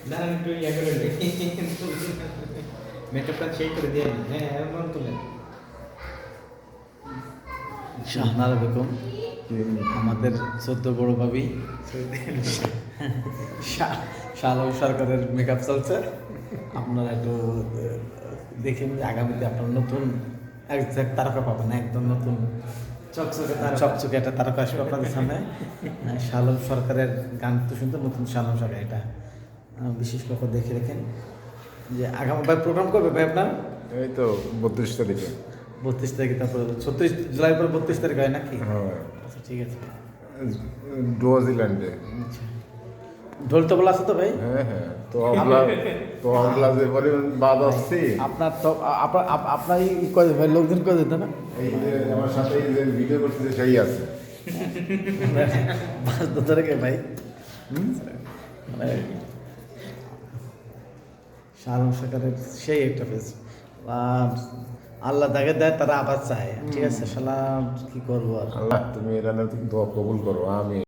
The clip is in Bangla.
দাঁড়ান একটু ইয়া করে মেকআপটা সেই করে দিয়ে হ্যাঁ এমন তুলেন। শাহনার বেগম আমাদের চোদ্দ বড় ভাবি শালম সরকারের মেকআপ চলছে। আপনারা একটু দেখেন যে আগামীতে আপনার নতুন একজ্যাক্ট তারকা পাবেন, একদম নতুন চকচকে একটা তারকা আসবে আপনাদের সামনে। শালম সরকারের গান তো শুনতে নতুন শালম সরকার, এটা বিশেষ করে দেখে রেখেন যে আগামী ভাই প্রোগ্রাম করবে ভাই আপনার এই তো 32 তারিখে। 32 তারিখে, তারপরে 36 জুলাই পরে 32 তারিখ হয় নাকি? হ্যাঁ, আচ্ছা ঠিক আছে। ডুয়াজিল্যান্ডে। আচ্ছা, ঢোল তবলা আছে তো ভাই? হ্যাঁ হ্যাঁ, তো আমরা যে পরিমাণ বাদ আসছি, আপনার তো আপনার ই করে ভাই, লোকজন করে দিতে না এই যে আমার সাথে এই যে ভিডিও করতেছে সেই আছে। মাছ ধরতে রেখে ভাই। মানে শাহরুখ সরকারের সেই একটা ফেস, আল্লাহ তাকে দেয় তারা আবার চায়, ঠিক আছে। শালা কি করবো আর। আল্লাহ তুমি এটা দোয়া কবুল করো, আমি